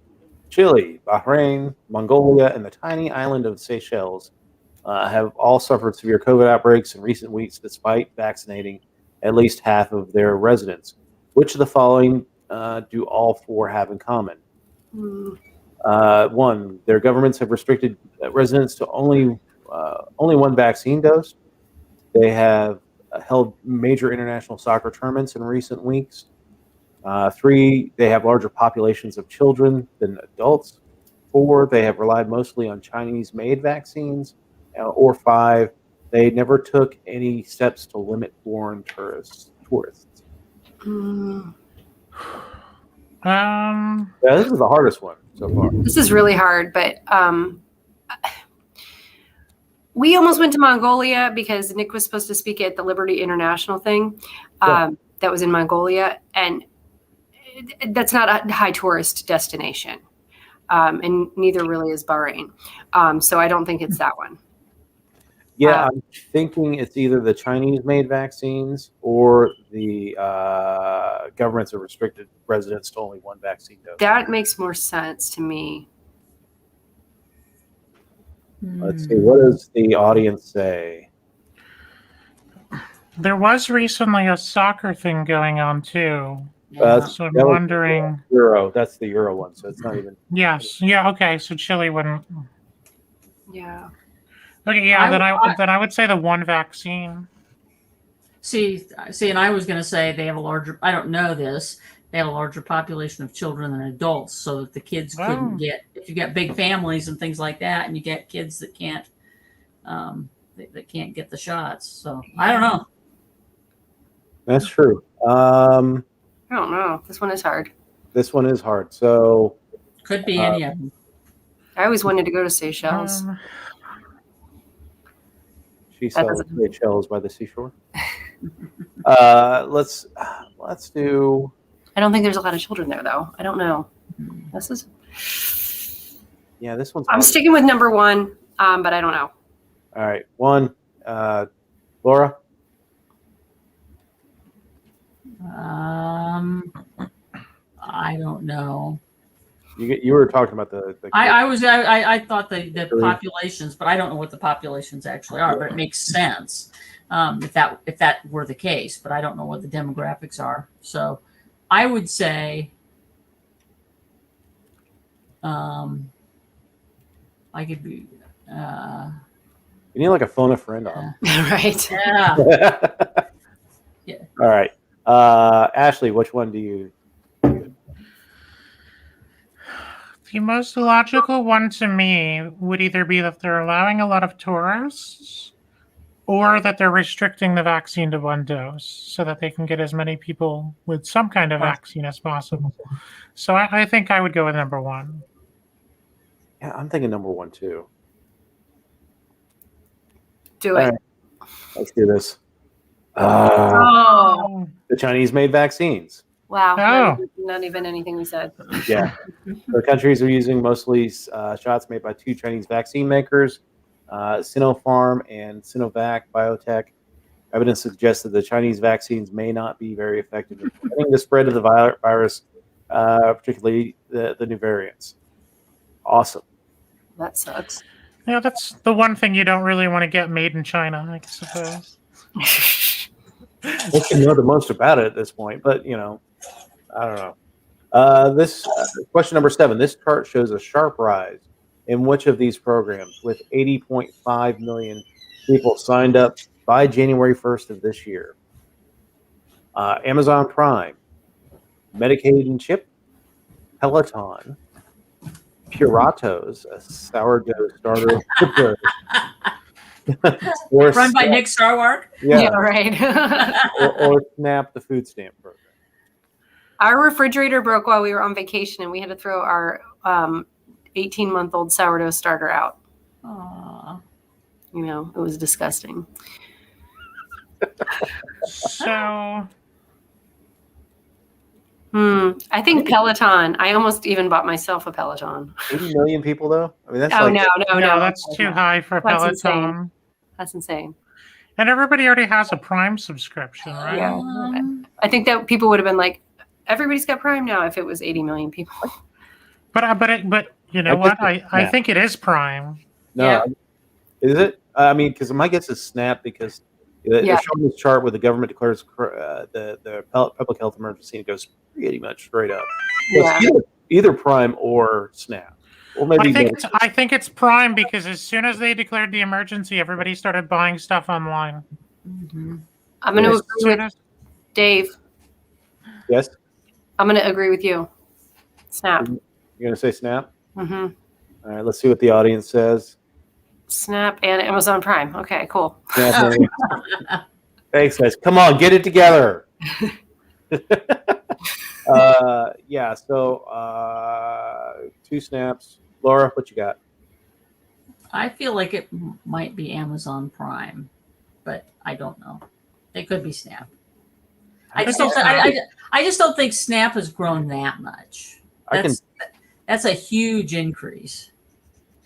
Chile, Bahrain, Mongolia, and the tiny island of Seychelles have all suffered severe COVID outbreaks in recent weeks despite vaccinating at least half of their residents. Which of the following do all 4 have in common? 1, their governments have restricted residents to only one vaccine dose. They have held major international soccer tournaments in recent weeks. 3, they have larger populations of children than adults. 4, they have relied mostly on Chinese-made vaccines. Or 5, they never took any steps to limit foreign tourists. Yeah, this is the hardest one so far. This is really hard, but we almost went to Mongolia because Nick was supposed to speak at the Liberty International thing that was in Mongolia, and that's not a high tourist destination, and neither really is Bahrain. So I don't think it's that one. Yeah, I'm thinking it's either the Chinese-made vaccines or the governments have restricted residents to only one vaccine dose. That makes more sense to me. Let's see. What does the audience say? There was recently a soccer thing going on too. So I'm wondering. Euro. That's the Euro one. So it's not even. Yes. Yeah. Okay. So Chile wouldn't. Yeah. Okay. Yeah. Then I would say the one vaccine. See, and I was going to say they have a larger. I don't know this. They have a larger population of children than adults, so that the kids couldn't get. If you get big families and things like that, and you get kids that can't, that can't get the shots. So I don't know. That's true. I don't know. This one is hard. This one is hard. So could be any of them. I always wanted to go to Seychelles. She sells Seychelles by the seashore. Let's do. I don't think there's a lot of children there, though. I don't know. This is. Yeah, this one's. I'm sticking with number 1, but I don't know. All right, 1. Laura. I don't know. You were talking about the I thought the populations, but I don't know what the populations actually are. But it makes sense if that were the case. But I don't know what the demographics are. So I would say I could be. You need like a phone a friend on. Right. Yeah. Yeah. All right. Ashley, which one do you? The most logical one to me would either be that they're allowing a lot of tourists or that they're restricting the vaccine to one dose so that they can get as many people with some kind of vaccine as possible. So I think I would go with number 1. Yeah, I'm thinking number 1 too. Do it. Right. Let's do this. The Chinese-made vaccines. Wow. Not even anything we said. Yeah. The countries are using mostly shots made by 2 Chinese vaccine makers, Sinopharm and Sinovac Biotech. Evidence suggests that the Chinese vaccines may not be very effective in preventing the spread of the virus, particularly the new variants. Awesome. That sucks. Yeah, that's the one thing you don't really want to get made in China, I suppose. We can know the most about it at this point, but I don't know. This question number 7. This chart shows a sharp rise in which of these programs, with 80.5 million people signed up by January 1st of this year. Amazon Prime, Medicaid and Chip, Peloton, Puratos, a sourdough starter. Run by Nick Starwark. Yeah, right. or SNAP, the food stamp program. Our refrigerator broke while we were on vacation, and we had to throw our 18-month-old sourdough starter out. Aww. You know, it was disgusting. So I think Peloton. I almost even bought myself a Peloton. 80 million people, though? I mean, that's Oh, like... no. That's too high for That's Peloton. insane. That's insane. And everybody already has a Prime subscription, right? Yeah. I think that people would have been like, everybody's got Prime now if it was 80 million people. But you know what? I think it is Prime. No, Yeah. Is it? I mean, because my guess is SNAP, because they're showing this chart where the government declares the public health emergency, and it goes pretty much straight up. Yeah. So it's either Prime or SNAP. Or maybe I think it's Prime, because as soon as they declared the emergency, everybody started buying stuff online. Mm-hmm. I'm going to agree with Dave. Yes? I'm going to agree with you. Snap. You're going to say SNAP? Mm-hmm. All right, let's see what the audience says. Snap and Amazon Prime. Okay, cool. Snap. Thanks, guys. Come on, get it together. Yeah, so 2 snaps. Laura, what you got? I feel like it might be Amazon Prime, but I don't know. It could be Snap. I just don't think Snap has grown that much. That's a huge increase.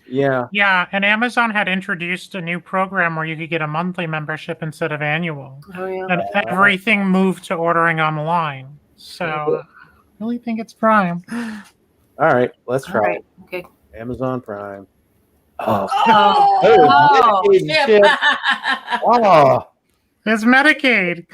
Yeah. Yeah, and Amazon had introduced a new program where you could get a monthly membership instead of annual. Oh, yeah. And everything moved to ordering online. So I really think it's Prime. All right, let's try it. Okay. Amazon Prime. Oh. Medicaid shit. Oh. It's Medicaid.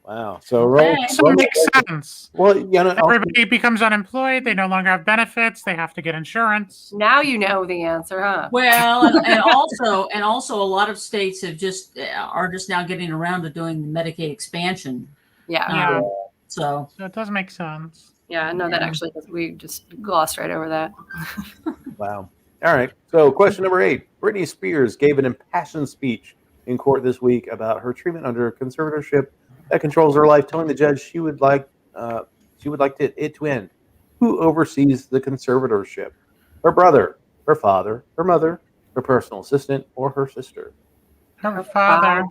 Wow. So So it makes sense. Well, you know, Everybody becomes unemployed. They no longer have benefits. They have to get insurance. Now you know the answer, huh? Well, and also a lot of states are just now getting around to doing the Medicaid expansion. Yeah. So it does make sense. Yeah, no, that actually does. We just glossed right over that. Wow. All right. So question number 8. Britney Spears gave an impassioned speech in court this week about her treatment under conservatorship that controls her life, telling the judge she would like it to end. Who oversees the conservatorship? Her brother, her father, her mother, her personal assistant, or her sister? Her father.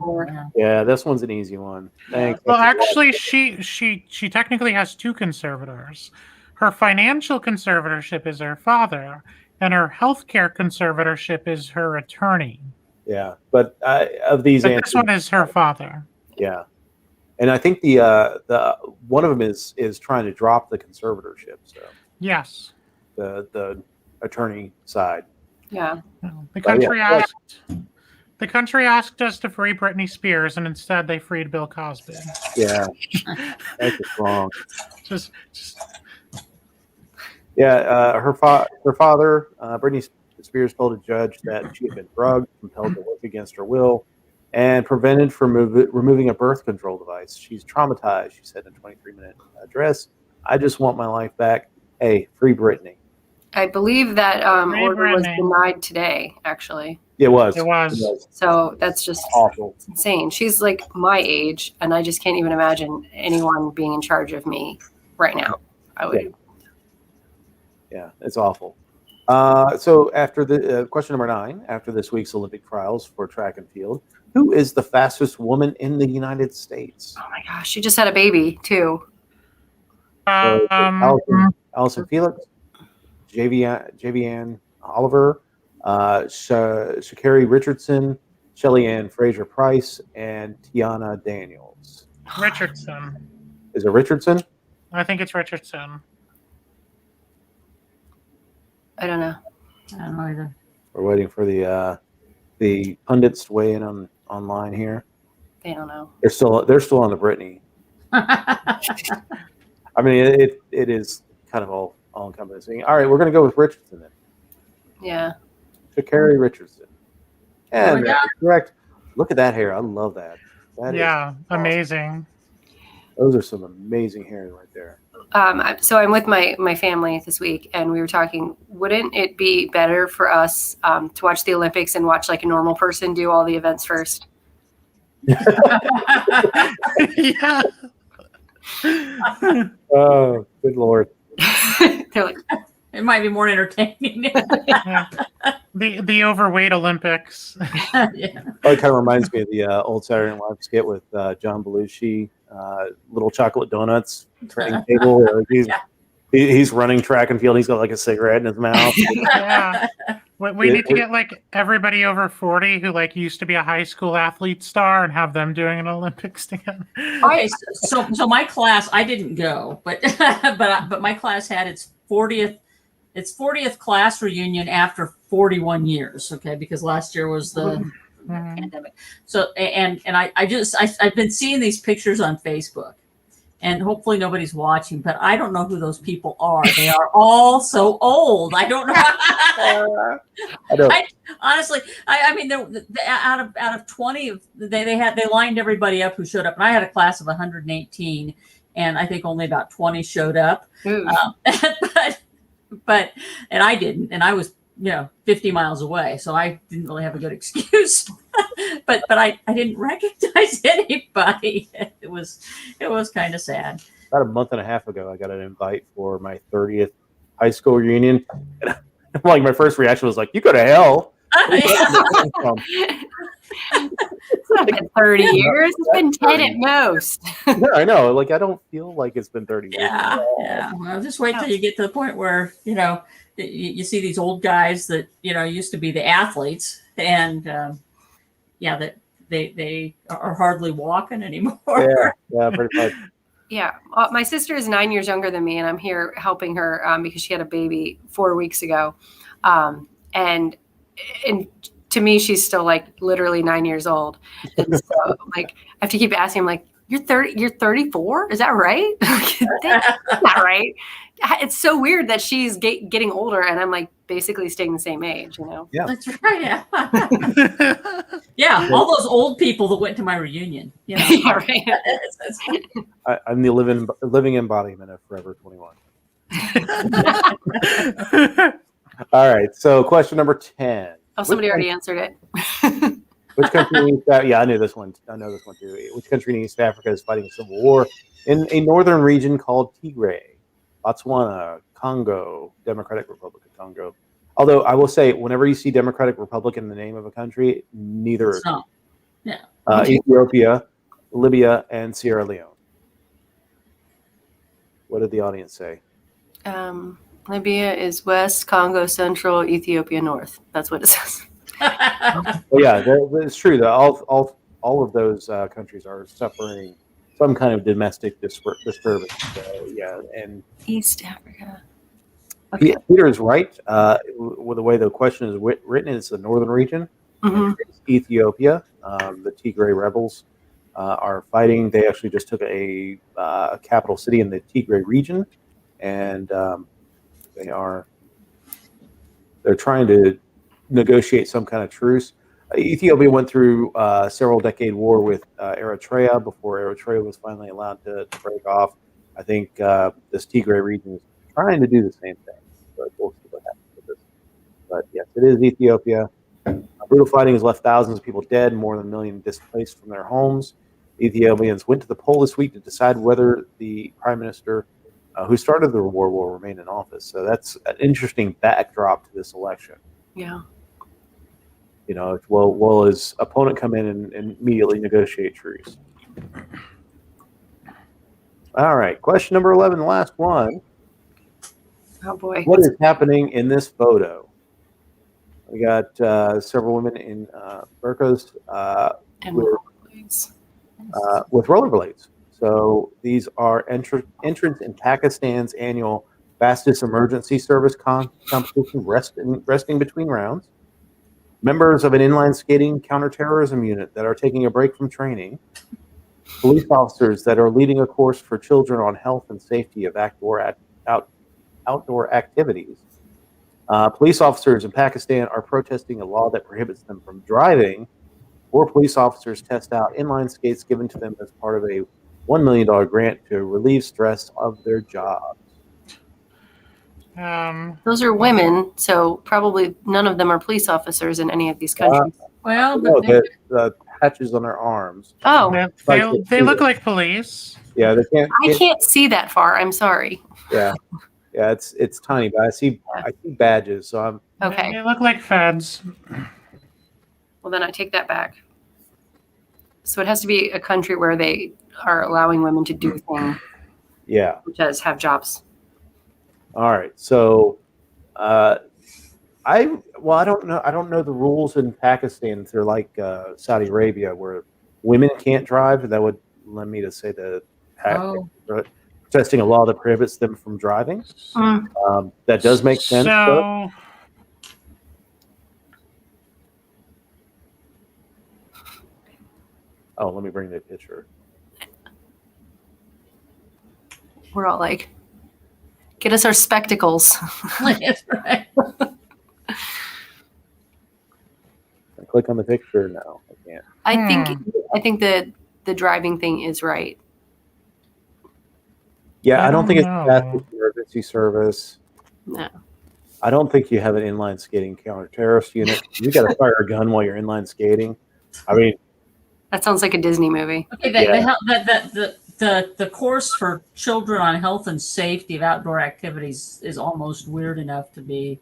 Yeah, this one's an easy one. Thanks. Well, actually, she technically has 2 conservators. Her financial conservatorship is her father, and her healthcare conservatorship is her attorney. Yeah, but of these answers, this one is her father. Yeah, and I think the one of them is trying to drop the conservatorship. So yes, the attorney side. Yeah, the country asked us to free Britney Spears, and instead they freed Bill Cosby. Yeah, that's just wrong. Just Yeah, her father, Britney Spears, told a judge that she had been drugged, compelled to work against her will, and prevented from removing a birth control device. She's traumatized, she said in a 23-minute address. I just want my life back. Hey, free Britney. I believe that order was denied today, actually. It was. It was. So that's just awful. It's insane. She's like my age, and I just can't even imagine anyone being in charge of me right now. I would. Yeah, it's awful. So after the question number 9, after this week's Olympic trials for track and field, who is the fastest woman in the United States? Oh my gosh, she just had a baby too. Allison Felix, Javianne Oliver, Sha'Carri Richardson, Shelly Ann Fraser-Price, and Tiana Daniels. Richardson. Is it Richardson? I think it's Richardson. I don't know. I don't know either. We're waiting for the pundits to weigh in online here. They don't know. They're still on the Britney. I mean, it is kind of all encompassing. All right, we're going to go with Richardson then. Yeah. Sha'Carri Richardson. And correct. Look at that hair. I love that. That is awesome. Amazing. Those are some amazing hair right there. So I'm with my family this week, and we were talking, wouldn't it be better for us to watch the Olympics and watch like a normal person do all the events first? Yeah. Oh, good Lord. They're like, It might be more entertaining. Yeah. The overweight Olympics. Yeah. Oh, it kind of reminds me of the old Saturday Night Live skit with John Belushi, little chocolate donuts training table. He's running track and field. He's got like a cigarette in his mouth. Yeah. We need to get like everybody over 40 who like used to be a high school athlete star and have them doing an Olympics together. Okay, so my class, I didn't go, but but my class had its 40th class reunion after 41 years. Okay, because last year was the pandemic. So and I've been seeing these pictures on Facebook. And hopefully nobody's watching, but I don't know who those people are. They are all so old. I don't know. Honestly, I mean, out of 20, they lined everybody up who showed up, and I had a class of 118, and I think only about 20 showed up. But I didn't, and I was 50 miles away, so I didn't really have a good excuse. but I didn't recognize anybody. It was kind of sad. About a month and a half ago, I got an invite for my 30th high school reunion. And like my first reaction was like, "You go to hell." It's not been 30 years. It's been 10 at most. Yeah, I know. Like, I don't feel like it's been 30 years. Yeah. Well, just wait till you get to the point where you see these old guys that used to be the athletes, and that they are hardly walking anymore. Yeah, pretty much. Yeah, my sister is 9 years younger than me, and I'm here helping her because she had a baby 4 weeks ago, and to me, she's still like literally 9 years old, and so like I have to keep asking, like, "You're 30? You're 34? Is that right?" That's not right. It's so weird that she's getting older, and I'm like basically staying the same age. Yeah, that's right. Yeah. Yeah, all those old people that went to my reunion. Yeah, right. I'm the living embodiment of Forever 21. All right. So, question number 10. Oh, somebody already answered it. Which country in East Africa? Yeah, I know this one too. Which country in East Africa is fighting a civil war in a northern region called Tigray? Botswana, Congo, Democratic Republic of Congo. Although I will say, whenever you see Democratic Republic in the name of a country, neither is it. Yeah. Ethiopia, Libya, and Sierra Leone. What did the audience say? Libya is west, Congo central, Ethiopia north. That's what it says. Well, yeah, it's true that all of those countries are suffering some kind of domestic disturbance. So, yeah, and East Africa. Okay. Peter is right. With the way the question is written, it's the northern region. Mm-hmm. It's Ethiopia. The Tigray rebels are fighting. They actually just took a capital city in the Tigray region, and they're trying to negotiate some kind of truce. Ethiopia went through a several-decade war with Eritrea before Eritrea was finally allowed to break off. I think this Tigray region is trying to do the same thing. But we'll see what happens with this. But yes, it is Ethiopia. Brutal fighting has left thousands of people dead, more than 1 million displaced from their homes. Ethiopians went to the poll this week to decide whether the prime minister who started the war will remain in office. So that's an interesting backdrop to this election. Yeah. Will his opponent come in and immediately negotiate truce? All right. Question number 11, the last one. Oh, boy. What is happening in this photo? We got several women in burqas with rollerblades. So these are entrants in Pakistan's annual fastest emergency service competition, resting between rounds. Members of an inline skating counterterrorism unit that are taking a break from training. Police officers that are leading a course for children on health and safety of outdoor activities. Police officers in Pakistan are protesting a law that prohibits them from driving, or police officers test out inline skates given to them as part of a $1 million grant to relieve stress of their jobs. Those are women, so probably none of them are police officers in any of these countries. Well, No, but the patches on their arms. Oh, they look like police. Yeah, they can't. I can't see that far. I'm sorry. Yeah, it's tiny, but I see badges, so I'm Okay. They look like feds. Well, then I take that back. So it has to be a country where they are allowing women to do things. yeah. Which does have jobs. All right, so I don't know. I don't know the rules in Pakistan. If they're like Saudi Arabia, where women can't drive. That would lend me to say that protesting a law that prohibits them from driving. That does make sense. So, oh, let me bring the picture. We're all like, get us our spectacles. that's right. I click on the picture. No, I can't. I think that the driving thing is right. Yeah, I don't think it's know. fast emergency service. No. I don't think you have an inline skating counter-terrorist unit. You got to fire a gun while you're inline skating. I mean, That sounds like a Disney movie. Okay, the course for children on health and safety of outdoor activities is almost weird enough to be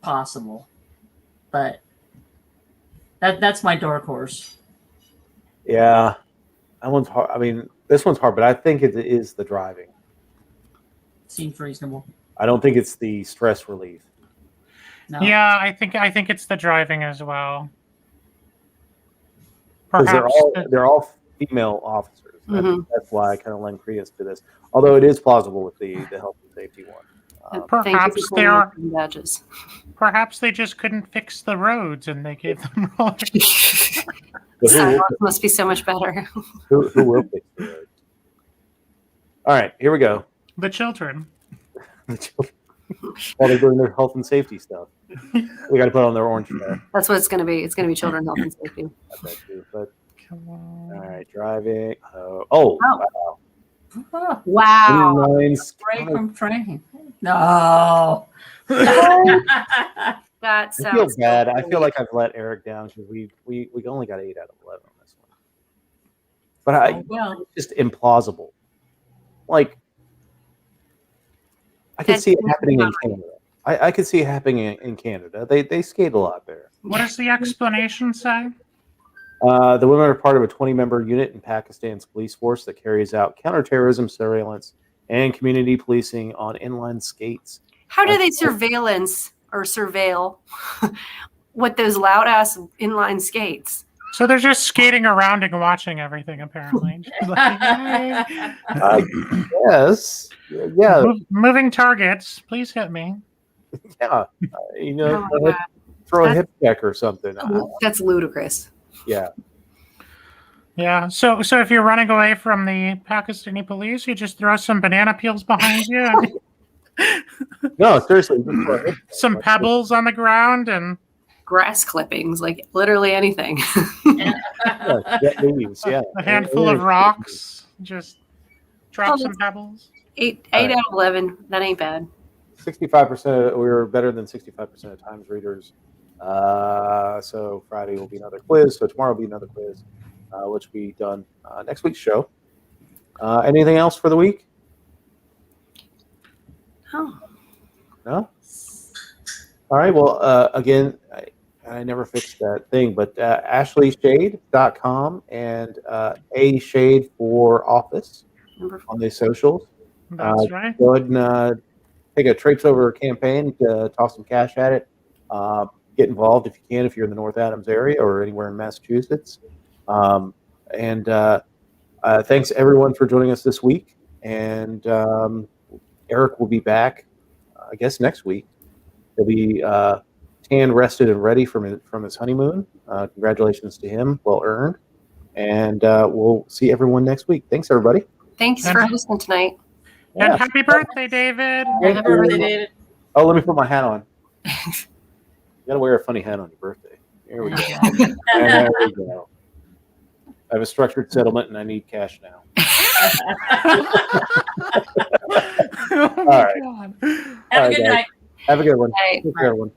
possible, but that's my dark horse. yeah, that one's hard. I mean, this one's hard, but I think it is the driving. Seems reasonable. I don't think it's the stress relief. No. yeah, I think it's the driving as well. Because Perhaps they're all female officers. Mhm. That's why I kind of lend credence to this. Although it is plausible with the health and safety one. Thank you perhaps for they are. calling them badges. Perhaps they just couldn't fix the roads and they gave them rollers. But Sidewalks must be so much better. who will fix the roads? All right, here we go. The children. While they're doing their health and safety stuff, we got to put on their orange shirt. That's what it's going to be. It's going to be children health and safety. I bet you. But Come on. all right, driving. Wow. Wow. Inline Break from training. No. That I sounds feel so bad. I cool. feel like I've let Eric down because we only got 8 out of 11 on this one. But Well, it's just implausible. Like I could see it happening in Canada. I could see it happening in Canada. They skate a lot there. What does the explanation say? The women are part of a 20-member unit in Pakistan's police force that carries out counterterrorism surveillance and community policing on inline skates. How do they surveillance or surveil with those loud ass inline skates? So they're just skating around and watching everything, apparently. Like, hey. I guess. Yeah. Moving targets, please hit me. Yeah. Oh my God. Throw a hip check or something. That's ludicrous. Yeah. Yeah. So if you're running away from the Pakistani police, you just throw some banana peels behind you, No, seriously. Just throw a hip check. some pebbles on the ground, and Grass clippings, like literally anything. Yeah, get leaves, yeah. a handful of rocks. Just drop Oh, some pebbles. 8 All out right. of 11. That ain't bad. 65%. We were better than 65% of Times readers. So Friday will be another quiz. So tomorrow will be another quiz, which will be done next week's show. Anything else for the week? Oh, No? All right. Well, again, I never fixed that thing, but AshleyShade.com and A Shade for Office number 4. on the socials. That's right. Go ahead and take a traipse over campaign, toss some cash at it. Get involved if you can, if you're in the North Adams area or anywhere in Massachusetts. Thanks everyone for joining us this week. And Eric will be back, I guess, next week. He'll be tan, rested, and ready from his honeymoon. Congratulations to him, well earned. And we'll see everyone next week. Thanks, everybody. Thanks for hosting tonight. And Yeah. happy birthday, David. Thank Happy you. birthday, David. Oh, let me put my hat on. You gotta wear a funny hat on your birthday. Here we go. There we go. have a structured settlement and I need cash now. Oh my All right. God. Have All a good guys. night. Have a good one. Right. Take care, everyone.